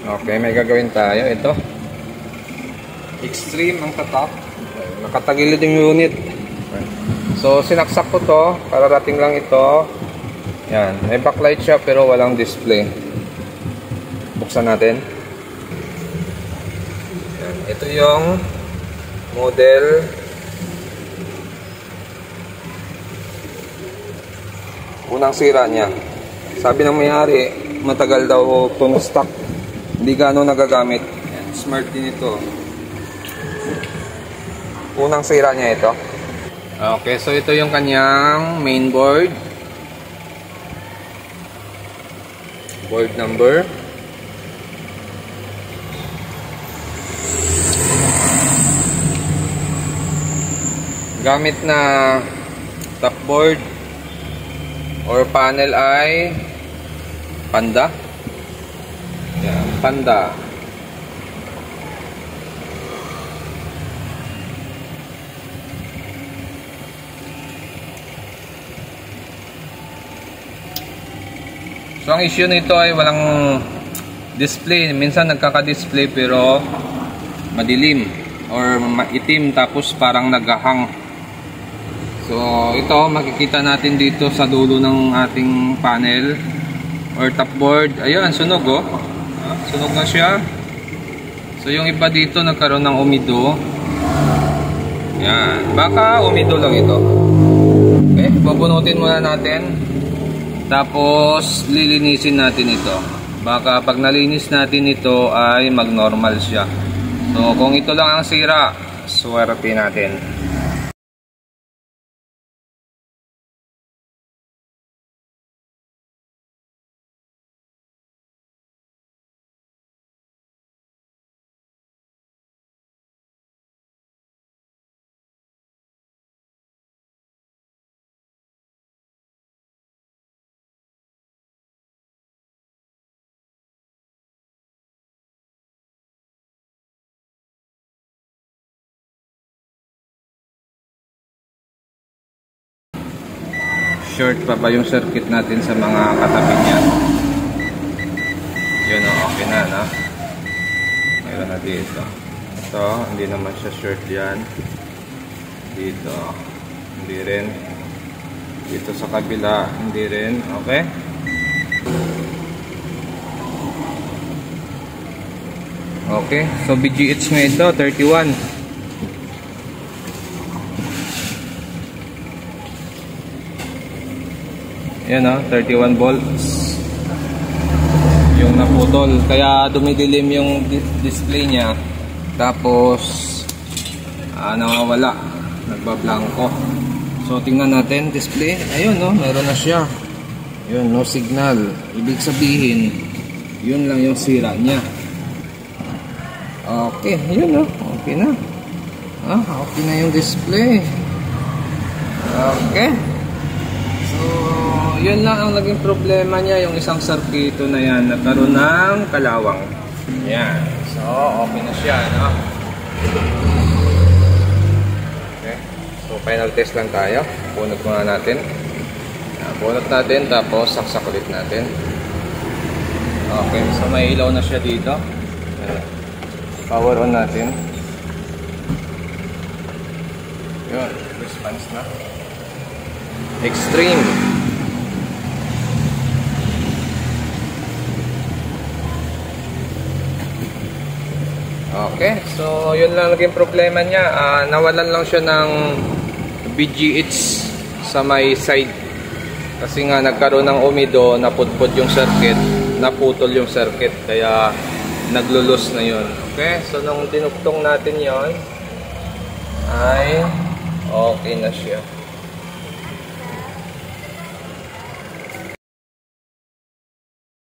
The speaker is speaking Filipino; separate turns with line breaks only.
Okay, may gagawin tayo. Ito. Extreme ang tatak. Nakatagilid yung unit. So, sinaksak ko to. Kararating lang ito. Yan. May backlight siya pero walang display. Buksan natin. Yan. Ito yung model. Unang sira niya. Sabi ng may-ari, matagal daw ito na stock. Hindi gano'ng nagagamit. Yan. Smart din ito. Unang sira niya ito. Okay, so ito yung kanyang mainboard. Board number. Gamit na top board or panel ay Panda. Yan, Panda. So ang issue nito ay walang display. Minsan nagkaka-display pero madilim or maitim tapos parang naghahang. So ito makikita natin dito sa dulo ng ating panel or top board. Ayun, sunog oh. Sunog na siya. So yung iba dito nagkaroon ng umido. Yan, baka umido lang ito. Okay, babunutin muna natin. Tapos lilinisin natin ito. Baka pag nalinis natin ito ay mag-normal siya. So kung ito lang ang sira, swerte natin. Short pa ba yung circuit natin sa mga katabi niya? Yun o, okay na, no? Mayroon na dito. Ito, hindi naman siya short yan. Dito, hindi rin. Dito sa kabila, hindi rin. Okay? Okay, so BGH nga ito, 31. Yan o, 31 volts yung naputol, kaya dumidilim yung display niya. Tapos nawawala, nagbablanko. So tingnan natin display. Ayun no, meron na siya. Yun, no signal. Ibig sabihin yun lang yung sira niya. Okay, yun no, okay na. Okay na yung display. Okay. So yun lang ang naging problema niya, yung isang sarkito na yan, nagkaroon ng kalawang. Yan. So, okay na siya, no? Okay. So, final test lang tayo. Bunot muna natin. Bunot natin, tapos saksak ulit natin. Okay. So, may ilaw na siya dito. Power on natin. Yun. Response na. Extreme. Okay, so yun lang naging problema niya. Nawalan lang siya ng BGH sa may side. Kasi nga nagkaroon ng umido, napudpod yung circuit, naputol yung circuit, kaya naglulus na yun. Okay, so nung tinugtong natin yon ay okay na siya.